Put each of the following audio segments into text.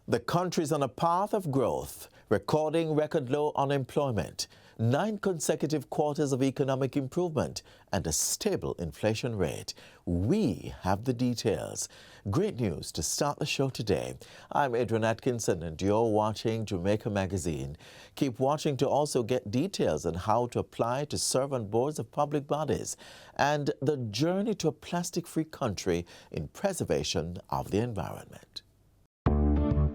The country's on a path of growth, recording record low unemployment, 9 consecutive quarters of economic improvement, and a stable inflation rate. We have the details. Great news to start the show today. I'm Adrian Atkinson, and you're watching Jamaica Magazine. Keep watching to also get details on how to apply to serve on boards of public bodies and the journey to a plastic-free country in preservation of the environment.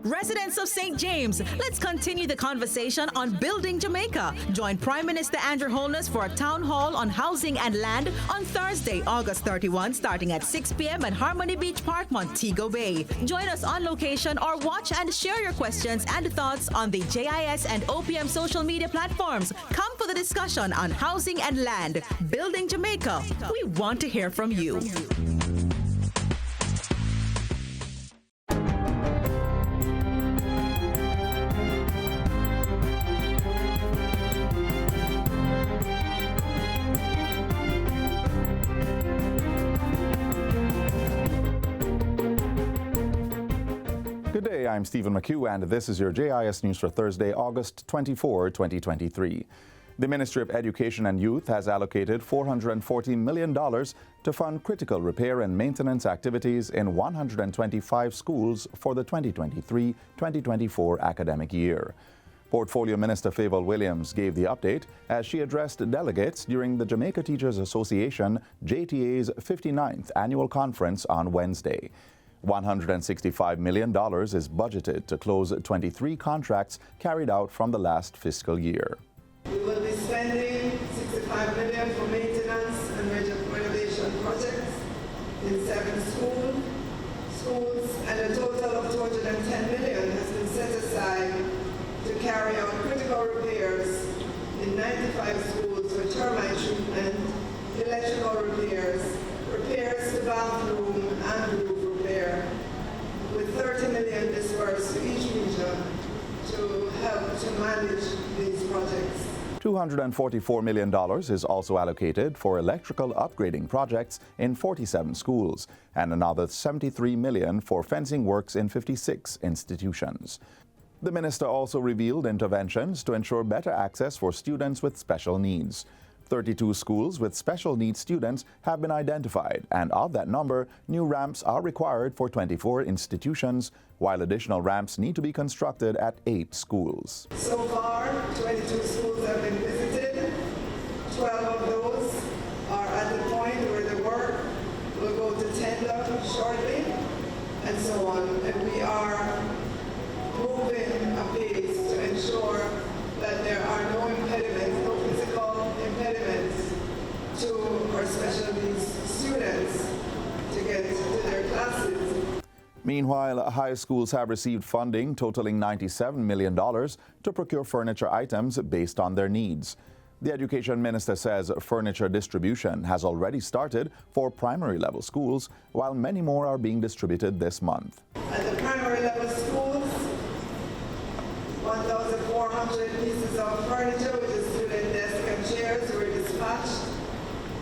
Residents of St. James, let's continue the conversation on building Jamaica. Join Prime Minister Andrew Holness for a town hall on housing and land on Thursday, August 31, starting at 6 p.m. at Harmony Beach Park, Montego Bay. Join us on location or watch and share your questions and thoughts on the JIS and OPM social media platforms. Come for the discussion on housing and land. Building Jamaica. We want to hear from you. Good day, I'm Stephen McHugh, and this is your JIS News for Thursday, August 24, 2023. The Ministry of Education and Youth has allocated $440 million to fund critical repair and maintenance activities in 125 schools for the 2023-2024 academic year. Portfolio Minister Favour Williams gave the update as she addressed delegates during the Jamaica Teachers Association, JTA's 59th annual conference on Wednesday. $165 million is budgeted to close 23 contracts carried out from the last fiscal year. We will be spending $65 million for maintenance and renovation projects in 7 schools, and a total of $210 million has been set aside to carry out critical repairs in 95 schools for termite treatment, electrical repairs, repairs to bathroom and roof repair, with $30 million dispersed to each region to help to manage these projects. $244 million is also allocated for electrical upgrading projects in 47 schools and another $73 million for fencing works in 56 institutions. The minister also revealed interventions to ensure better access for students with special needs. 32 schools with special needs students have been identified, and of that number, new ramps are required for 24 institutions, while additional ramps need to be constructed at 8 schools. So far, 22 schools have been visited. 12 of those are at the point where the work will go to tender shortly, and so on. And we are moving apace to ensure that there are no impediments, no physical impediments to our special needs students to get to their classes. Meanwhile, high schools have received funding totaling $97 million to procure furniture items based on their needs. The Education Minister says furniture distribution has already started for primary level schools, while many more are being distributed this month. At the primary level schools, 1,400 pieces of furniture, which is student desk and chairs, were dispatched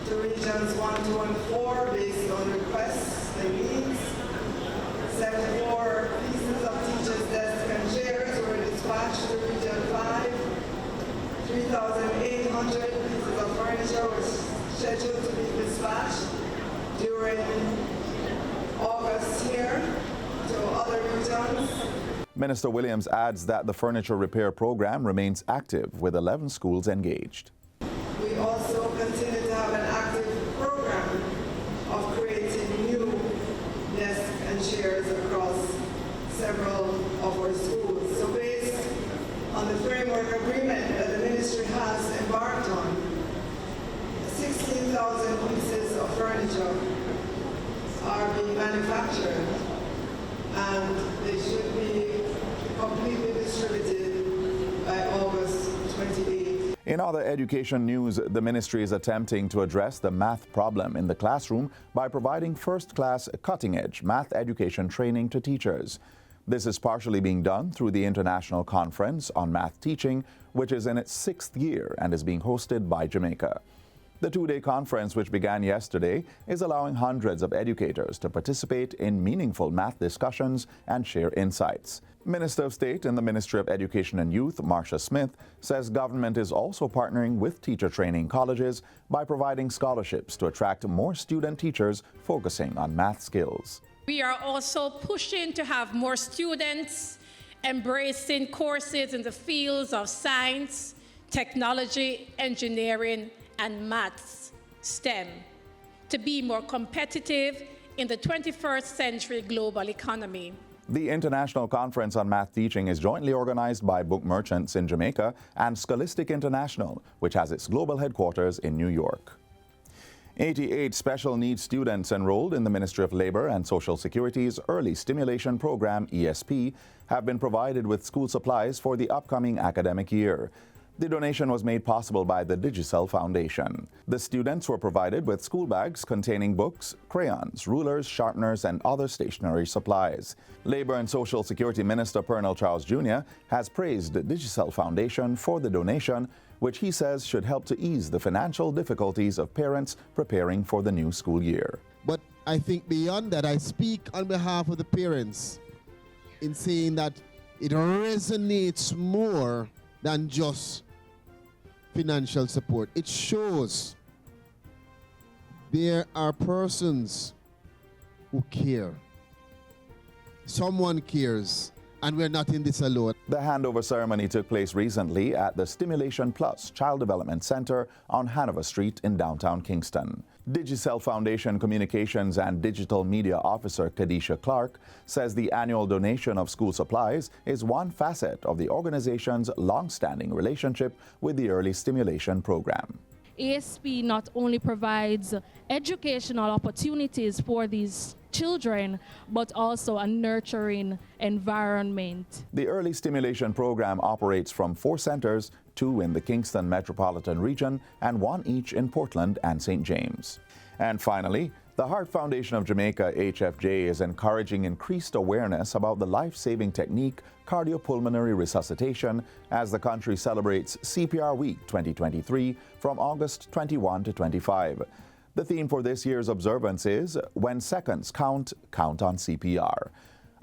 to regions 1, 2, and 4 based on requests and needs. 74 pieces of teachers' desks and chairs were dispatched to region 5. 3,800 pieces of furniture were scheduled to be dispatched during August here to other regions. Minister Williams adds that the furniture repair program remains active, with 11 schools engaged. We also continue to have an active program of creating new desks and chairs across several of our schools. So based on the framework agreement that the ministry has embarked on, 16,000 pieces of furniture are being manufactured, and they should be completely distributed by August 28. In other education news, the ministry is attempting to address the math problem in the classroom by providing first-class, cutting-edge math education training to teachers. This is partially being done through the International Conference on Math Teaching, which is in its 6th year and is being hosted by Jamaica. The two-day conference, which began yesterday, is allowing hundreds of educators to participate in meaningful math discussions and share insights. Minister of State in the Ministry of Education and Youth, Marcia Smith, says government is also partnering with teacher training colleges by providing scholarships to attract more student teachers focusing on math skills. We are also pushing to have more students embracing courses in the fields of science, technology, engineering, and maths, STEM, to be more competitive in the 21st century global economy. The International Conference on Math Teaching is jointly organized by Book Merchants in Jamaica and Scholastic International, which has its global headquarters in New York. 88 special needs students enrolled in the Ministry of Labor and Social Security's Early Stimulation Program, ESP, have been provided with school supplies for the upcoming academic year. The donation was made possible by the Digicel Foundation. The students were provided with school bags containing books, crayons, rulers, sharpeners, and other stationery supplies. Labor and Social Security Minister Pernell Charles Jr. has praised the Digicel Foundation for the donation, which he says should help to ease the financial difficulties of parents preparing for the new school year. But I think beyond that, I speak on behalf of the parents in saying that it resonates more than just financial support. It shows there are persons who care. Someone cares, and we're not in this alone. The handover ceremony took place recently at the Stimulation Plus Child Development Center on Hanover Street in downtown Kingston. Digicel Foundation Communications and Digital Media Officer Kadisha Clark says the annual donation of school supplies is one facet of the organization's long-standing relationship with the Early Stimulation Program. ESP not only provides educational opportunities for these children, but also a nurturing environment. The Early Stimulation Program operates from 4 centers, 2 in the Kingston metropolitan region and 1 each in Portland and St. James. And finally, the Heart Foundation of Jamaica, HFJ, is encouraging increased awareness about the life-saving technique cardiopulmonary resuscitation as the country celebrates CPR Week 2023 from August 21 to 25. The theme for this year's observance is When Seconds Count, Count on CPR.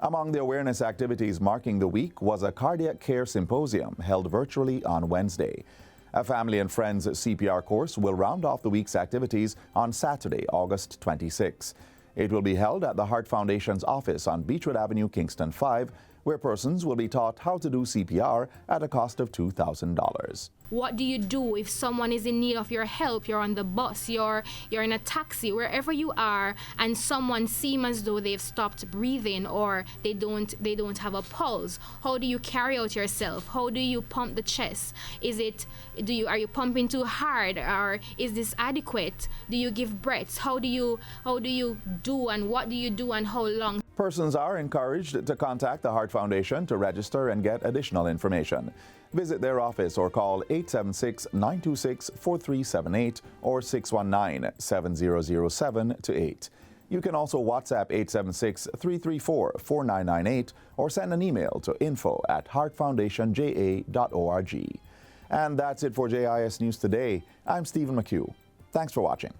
Among the awareness activities marking the week was a cardiac care symposium held virtually on Wednesday. A family and friends CPR course will round off the week's activities on Saturday, August 26. It will be held at the Heart Foundation's office on Beechwood Avenue, Kingston 5, where persons will be taught how to do CPR at a cost of $2,000. What do you do if someone is in need of your help? You're on the bus, you're in a taxi, wherever you are, and someone seems as though they've stopped breathing or they don't have a pulse. How do you carry out yourself? How do you pump the chest? Are you pumping too hard, or is this adequate? Do you give breaths? How do you do, and what do you do, and how long? Persons are encouraged to contact the Heart Foundation to register and get additional information. Visit their office or call 876-926-4378 or 619-7007-8. You can also WhatsApp 876-334-4998 or send an email to info@heartfoundationja.org. And that's it for JIS News Today. I'm Stephen McHugh. Thanks for watching.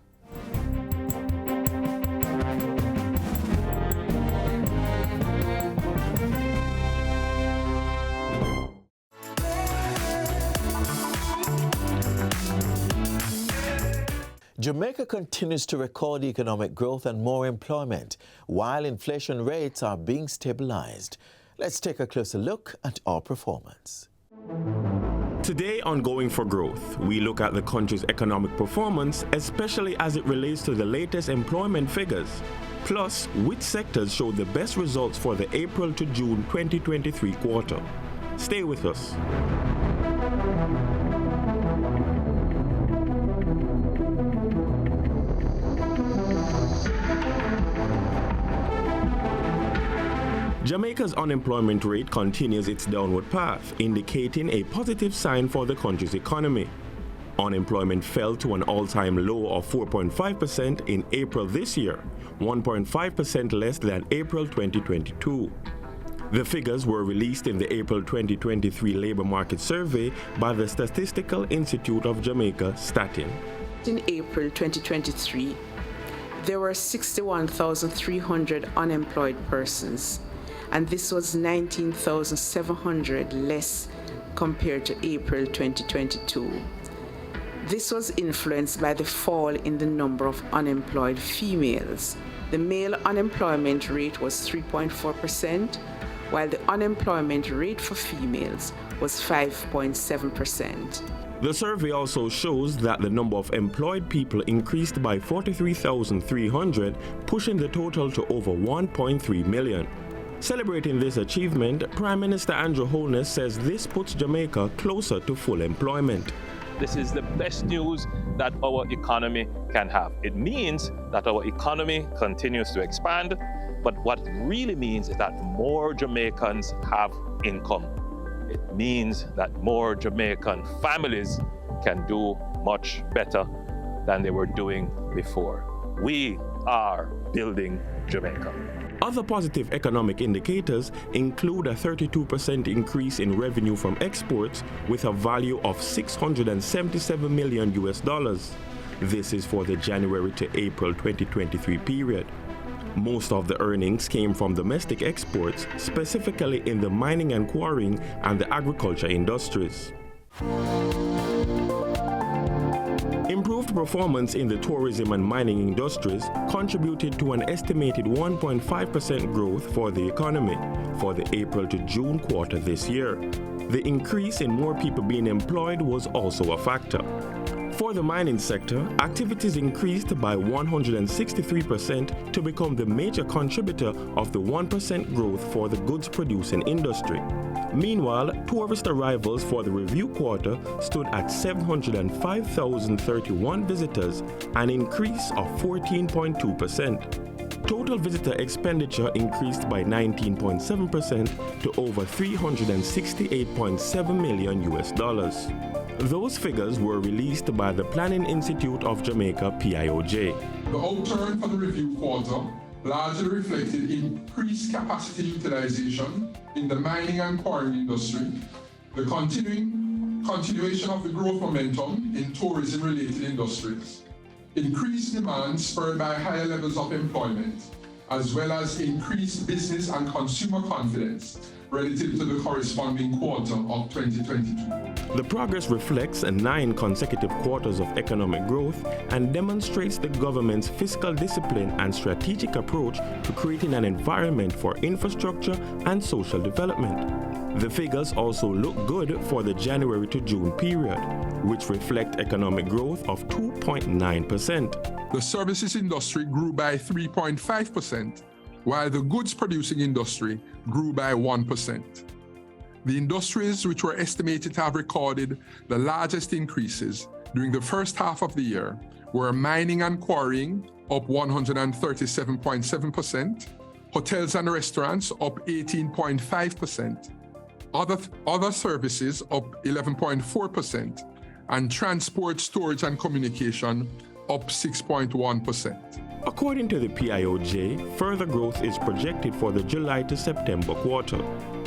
Jamaica continues to record economic growth and more employment, while inflation rates are being stabilized. Let's take a closer look at our performance. Today on Going for Growth, we look at the country's economic performance, especially as it relates to the latest employment figures. Plus, which sectors showed the best results for the April to June 2023 quarter. Stay with us. Jamaica's unemployment rate continues its downward path, indicating a positive sign for the country's economy. Unemployment fell to an all-time low of 4.5% in April this year, 1.5% less than April 2022. The figures were released in the April 2023 labor market survey by the Statistical Institute of Jamaica, Statin. In April 2023, there were 61,300 unemployed persons, and this was 19,700 less compared to April 2022. This was influenced by the fall in the number of unemployed females. The male unemployment rate was 3.4%, while the unemployment rate for females was 5.7%. The survey also shows that the number of employed people increased by 43,300, pushing the total to over 1.3 million. Celebrating this achievement, Prime Minister Andrew Holness says this puts Jamaica closer to full employment. This is the best news that our economy can have. It means that our economy continues to expand, but what it really means is that more Jamaicans have income. It means that more Jamaican families can do much better than they were doing before. We are building Jamaica. Other positive economic indicators include a 32% increase in revenue from exports with a value of $677 million. This is for the January to April 2023 period. Most of the earnings came from domestic exports, specifically in the mining and quarrying and the agriculture industries. Improved performance in the tourism and mining industries contributed to an estimated 1.5% growth for the economy for the April to June quarter this year. The increase in more people being employed was also a factor. For the mining sector, activities increased by 163% to become the major contributor of the 1% growth for the goods-producing industry. Meanwhile, tourist arrivals for the review quarter stood at 705,031 visitors, an increase of 14.2%. Total visitor expenditure increased by 19.7% to over $368.7 million. Those figures were released by the Planning Institute of Jamaica, PIOJ. The outturn for the review quarter largely reflected increased capacity utilization in the mining and quarrying industry, the continuation of the growth momentum in tourism-related industries, increased demand spurred by higher levels of employment, as well as increased business and consumer confidence relative to the corresponding quarter of 2022. The progress reflects 9 consecutive quarters of economic growth and demonstrates the government's fiscal discipline and strategic approach to creating an environment for infrastructure and social development. The figures also look good for the January to June period, which reflect economic growth of 2.9%. The services industry grew by 3.5%, while the goods-producing industry grew by 1%. The industries which were estimated to have recorded the largest increases during the first half of the year were mining and quarrying, up 137.7%, hotels and restaurants, up 18.5%, other services, up 11.4%, and transport, storage, and communication, up 6.1%. According to the PIOJ, further growth is projected for the July to September quarter.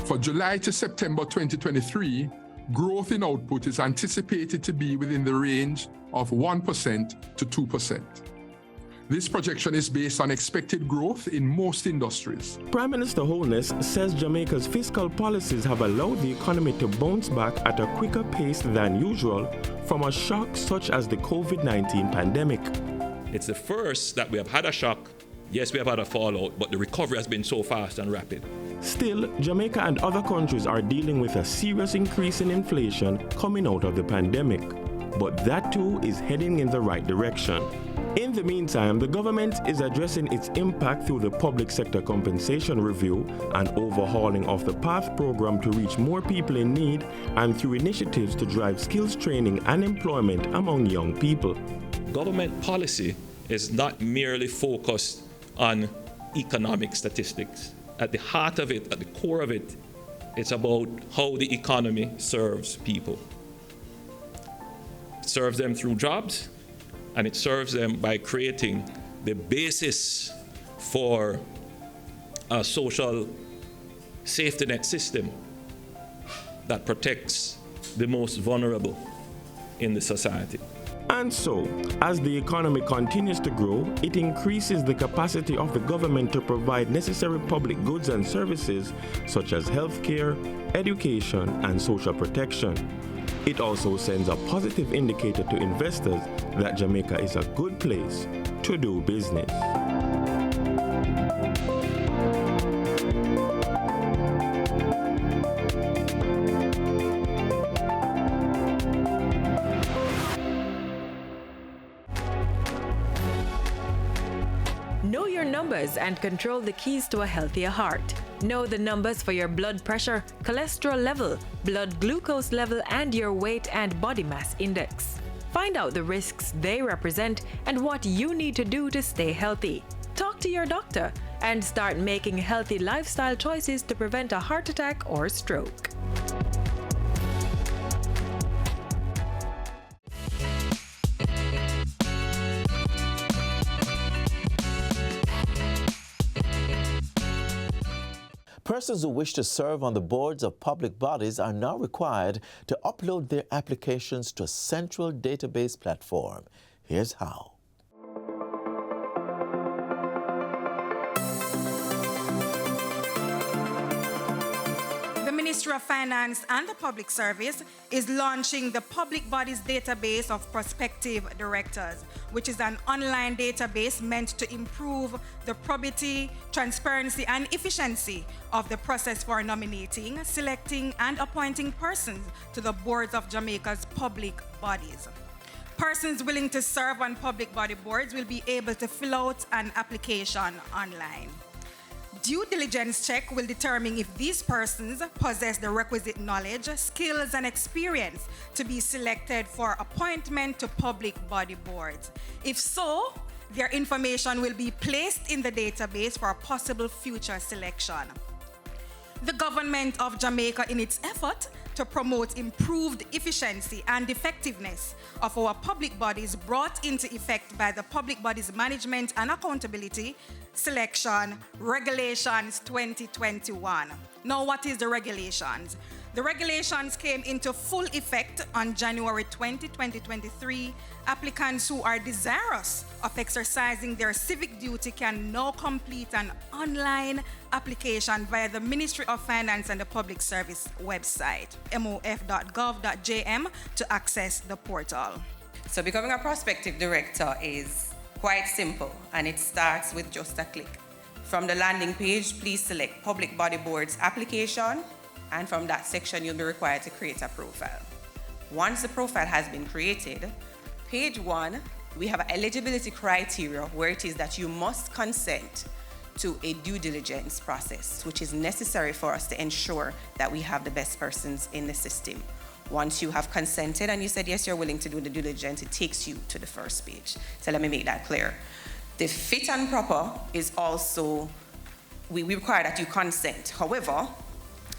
For July to September 2023, growth in output is anticipated to be within the range of 1% to 2%. This projection is based on expected growth in most industries. Prime Minister Holness says Jamaica's fiscal policies have allowed the economy to bounce back at a quicker pace than usual from a shock such as the COVID-19 pandemic. It's the first that we have had a shock. Yes, we have had a fallout, but the recovery has been so fast and rapid. Still, Jamaica and other countries are dealing with a serious increase in inflation coming out of the pandemic. But that too is heading in the right direction. In the meantime, the government is addressing its impact through the public sector compensation review and overhauling of the PATH program to reach more people in need and through initiatives to drive skills training and employment among young people. Government policy is not merely focused on economic statistics. At the heart of it, at the core of it, it's about how the economy serves people. It serves them through jobs, and it serves them by creating the basis for a social safety net system that protects the most vulnerable in the society. And so, as the economy continues to grow, it increases the capacity of the government to provide necessary public goods and services such as healthcare, education, and social protection. It also sends a positive indicator to investors that Jamaica is a good place to do business. Know your numbers and control the keys to a healthier heart. Know the numbers for your blood pressure, cholesterol level, blood glucose level, and your weight and body mass index. Find out the risks they represent and what you need to do to stay healthy. Talk to your doctor and start making healthy lifestyle choices to prevent a heart attack or stroke. Persons who wish to serve on the boards of public bodies are now required to upload their applications to a central database platform. Here's how. The Ministry of Finance and the Public Service is launching the Public Bodies Database of Prospective Directors, which is an online database meant to improve the probity, transparency, and efficiency of the process for nominating, selecting, and appointing persons to the boards of Jamaica's public bodies. Persons willing to serve on public body boards will be able to fill out an application online. Due diligence check will determine if these persons possess the requisite knowledge, skills, and experience to be selected for appointment to public body boards. If so, their information will be placed in the database for a possible future selection. The government of Jamaica, in its effort to promote improved efficiency and effectiveness of our public bodies, brought into effect by the Public Bodies Management and Accountability Selection Regulations 2021. Now, what is the regulations? The regulations came into full effect on January 20, 2023. Applicants who are desirous of exercising their civic duty can now complete an online application via the Ministry of Finance and the Public Service website, mof.gov.jm, to access the portal. So becoming a prospective director is quite simple, and it starts with just a click. From the landing page, please select Public Body Board's application, and from that section, you'll be required to create a profile. Once the profile has been created, page 1, we have eligibility criteria where it is that you must consent to a due diligence process, which is necessary for us to ensure that we have the best persons in the system. Once you have consented and you said, yes, you're willing to do the due diligence, it takes you to the first page. So let me make that clear. The fit and proper is also, we require that you consent. However,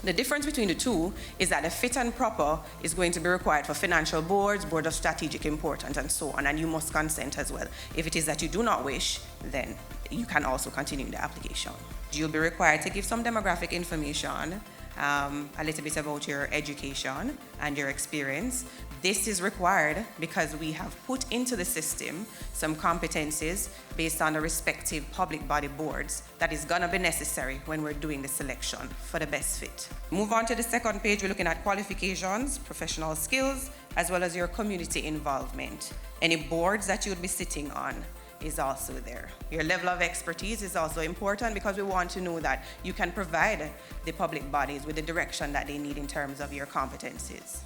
the difference between the two is that the fit and proper is going to be required for financial boards, board of strategic importance, and so on, and you must consent as well. If it is that you do not wish, then you can also continue the application. You'll be required to give some demographic information, a little bit about your education and your experience. This is required because we have put into the system some competencies based on the respective public body boards that is going to be necessary when we're doing the selection for the best fit. Move on to the second page. We're looking at qualifications, professional skills, as well as your community involvement. Any boards that you would be sitting on is also there. Your level of expertise is also important because we want to know that you can provide the public bodies with the direction that they need in terms of your competencies.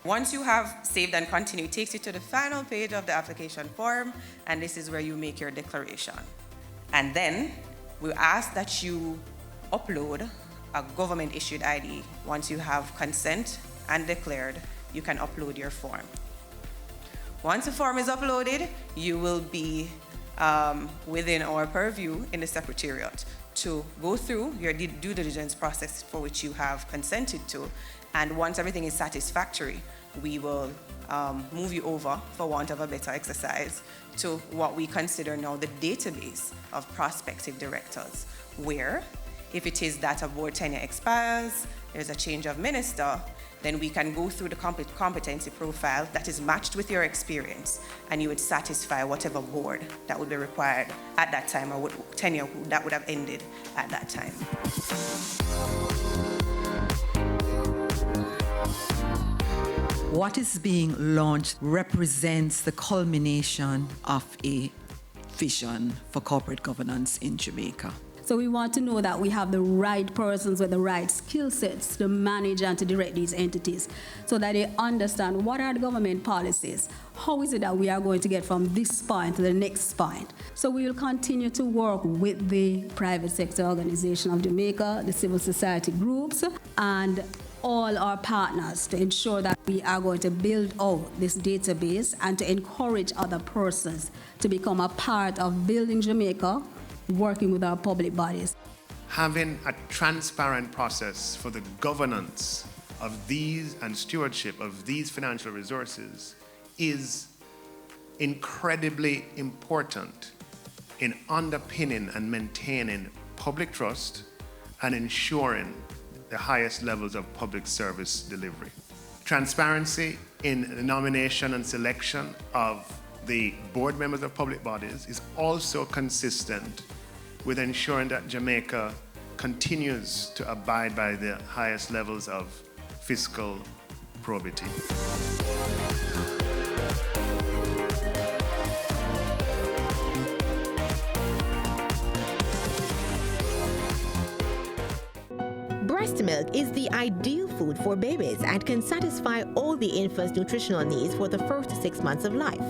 Once you have saved and continue, it takes you to the final page of the application form, and this is where you make your declaration. And then we ask that you upload a government-issued ID. Once you have consent and declared, you can upload your form. Once the form is uploaded, you will be within our purview in the Secretariat to go through your due diligence process for which you have consented to. And once everything is satisfactory, we will move you over, for want of a better exercise, to what we consider now the database of prospective directors, where if it is that a board tenure expires, there's a change of minister, then we can go through the competency profile that is matched with your experience, and you would satisfy whatever board that would be required at that time, or what tenure that would have ended at that time. What is being launched represents the culmination of a vision for corporate governance in Jamaica. So we want to know that we have the right persons with the right skill sets to manage and to direct these entities, so that they understand what are the government policies, how is it that we are going to get from this point to the next point. So we will continue to work with the private sector organization of Jamaica, the civil society groups, and all our partners to ensure that we are going to build out this database and to encourage other persons to become a part of building Jamaica, working with our public bodies. Having a transparent process for the governance of these and stewardship of these financial resources is incredibly important in underpinning and maintaining public trust and ensuring the highest levels of public service delivery. Transparency in the nomination and selection of the board members of public bodies is also consistent with ensuring that Jamaica continues to abide by the highest levels of fiscal probity. Breast milk is the ideal food for babies and can satisfy all the infant's nutritional needs for the first 6 months of life.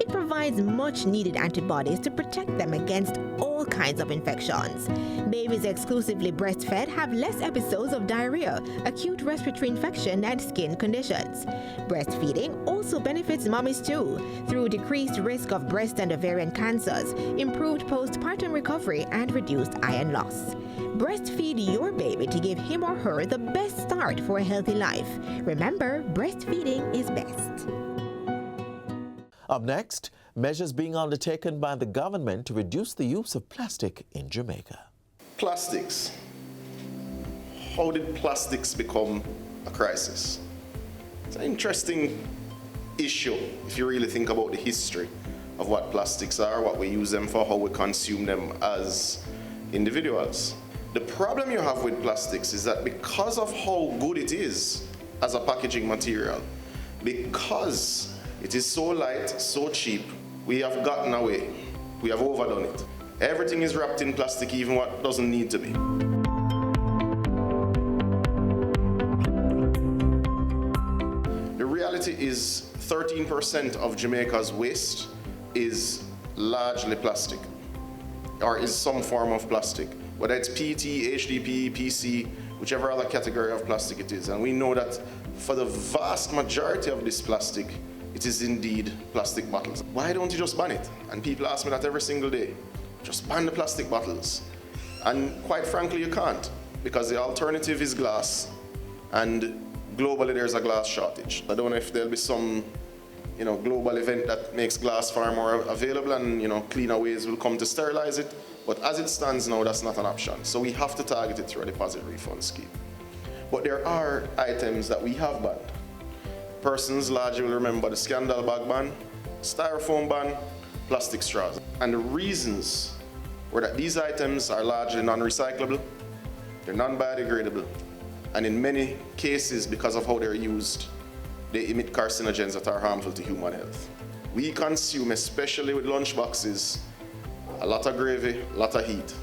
It provides much-needed antibodies to protect them against all kinds of infections. Babies exclusively breastfed have less episodes of diarrhea, acute respiratory infection, and skin conditions. Breastfeeding also benefits mommies too, through decreased risk of breast and ovarian cancers, improved postpartum recovery, and reduced iron loss. Breastfeed your baby to give him or her the best start for a healthy life. Remember, breastfeeding is best. Up next, measures being undertaken by the government to reduce the use of plastic in Jamaica. Plastics. How did plastics become a crisis? It's an interesting issue if you really think about the history of what plastics are, what we use them for, how we consume them as individuals. The problem you have with plastics is that because of how good it is as a packaging material, because it is so light, so cheap, we have gotten away. We have overdone it. Everything is wrapped in plastic, even what doesn't need to be. The reality is 13% of Jamaica's waste is largely plastic, or is some form of plastic, whether it's PET, HDPE, PC, whichever other category of plastic it is. And we know that for the vast majority of this plastic, it is indeed plastic bottles. Why don't you just ban it? And people ask me that every single day. Just ban the plastic bottles. And quite frankly, you can't, because the alternative is glass, and globally there's a glass shortage. I don't know if there'll be some global event that makes glass far more available, and cleaner ways will come to sterilize it. But as it stands now, that's not an option. So we have to target it through a deposit refund scheme. But there are items that we have banned. Persons largely will remember the scandal bag ban, styrofoam ban, plastic straws. And the reasons were that these items are largely non-recyclable, they're non-biodegradable, and in many cases, because of how they're used, they emit carcinogens that are harmful to human health. We consume, especially with lunch boxes, a lot of gravy, a lot of heat.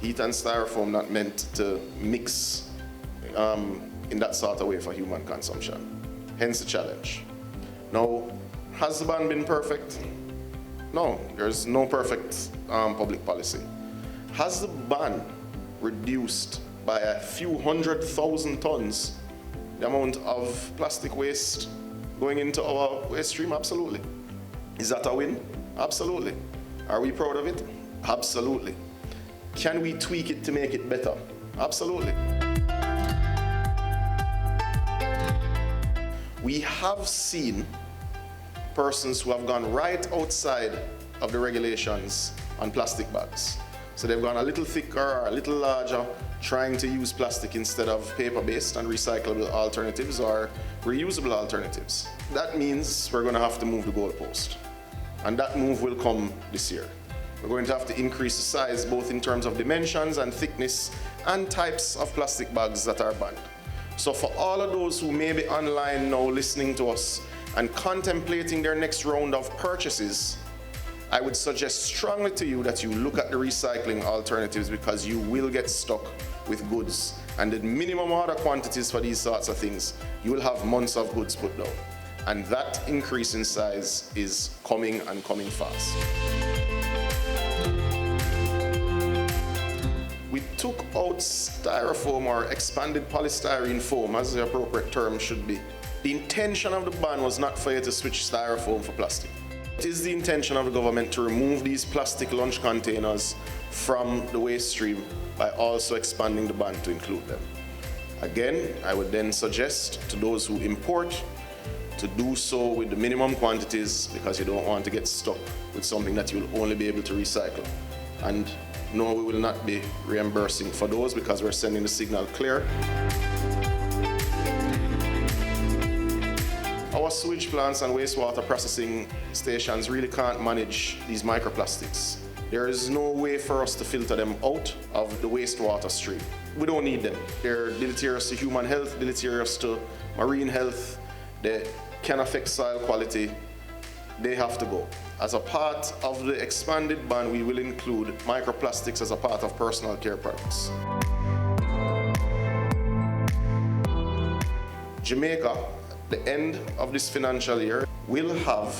Heat and styrofoam not meant to mix in that sort of way for human consumption. Hence the challenge. Now, has the ban been perfect? No, there's no perfect public policy. Has the ban reduced by a few 100,000 tons the amount of plastic waste going into our waste stream? Absolutely. Is that a win? Absolutely. Are we proud of it? Absolutely. Can we tweak it to make it better? Absolutely. We have seen persons who have gone right outside of the regulations on plastic bags. So they've gone a little thicker or a little larger trying to use plastic instead of paper-based and recyclable alternatives or reusable alternatives. That means we're going to have to move the goalpost. And that move will come this year. We're going to have to increase the size both in terms of dimensions and thickness and types of plastic bags that are banned. So for all of those who may be online now listening to us and contemplating their next round of purchases, I would suggest strongly to you that you look at the recycling alternatives, because you will get stuck with goods. And the minimum order quantities for these sorts of things, you will have months of goods put down. And that increase in size is coming and coming fast. We took out styrofoam, or expanded polystyrene foam, as the appropriate term should be. The intention of the ban was not for you to switch styrofoam for plastic. It is the intention of the government to remove these plastic lunch containers from the waste stream by also expanding the ban to include them. Again, I would then suggest to those who import to do so with the minimum quantities, because you don't want to get stuck with something that you'll only be able to recycle. And no, we will not be reimbursing for those, because we're sending the signal clear. Our sewage plants and wastewater processing stations really can't manage these microplastics. There is no way for us to filter them out of the wastewater stream. We don't need them. They're deleterious to human health, deleterious to marine health. They can affect soil quality. They have to go. As a part of the expanded ban, we will include microplastics as a part of personal care products. Jamaica, at the end of this financial year, will have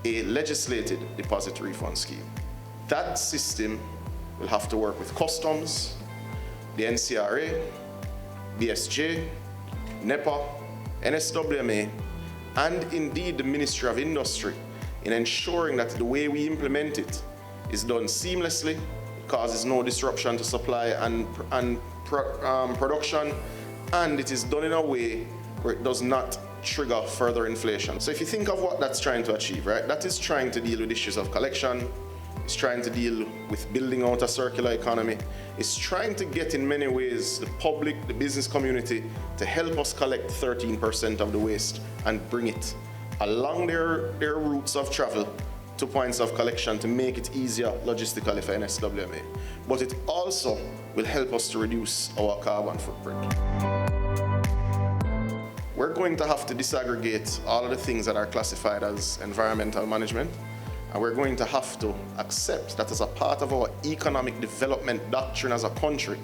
a legislated deposit refund scheme. That system will have to work with customs, the NCRA, BSJ, NEPA, NSWMA, and indeed the Ministry of Industry, in ensuring that the way we implement it is done seamlessly, causes no disruption to supply and production, and it is done in a way where it does not trigger further inflation. So if you think of what that's trying to achieve, right, that is trying to deal with issues of collection, it's trying to deal with building out a circular economy, it's trying to get in many ways the public, the business community to help us collect 13% of the waste and bring it along their routes of travel to points of collection to make it easier logistically for NSWMA. But it also will help us to reduce our carbon footprint. We're going to have to disaggregate all of the things that are classified as environmental management, and we're going to have to accept that as a part of our economic development doctrine as a country,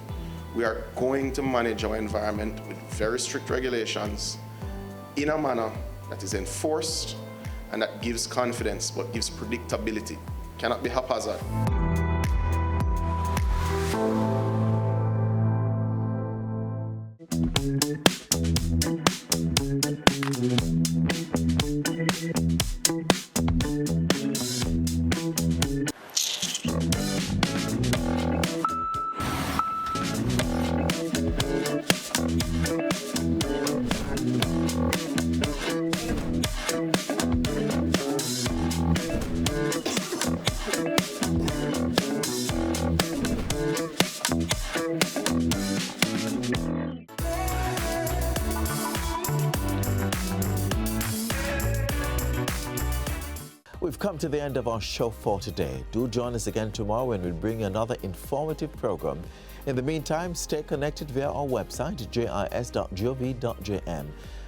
we are going to manage our environment with very strict regulations in a manner that is enforced and that gives confidence but gives predictability. Cannot be haphazard. We've come to the end of our show for today. Do join us again tomorrow when we'll bring another informative program. In the meantime, stay connected via our website, jis.gov.jm.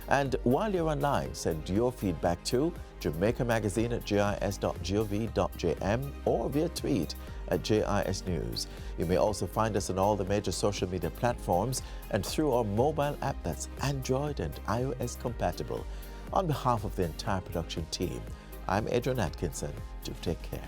And while you're online, send your feedback to Jamaica Magazine at jis.gov.jm or via tweet at JIS News. You may also find us on all the major social media platforms and through our mobile app that's Android and iOS compatible. On behalf of the entire production team, I'm Adrian Atkinson. Do take care.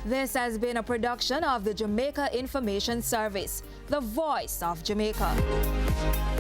This has been a production of the Jamaica Information Service, the voice of Jamaica.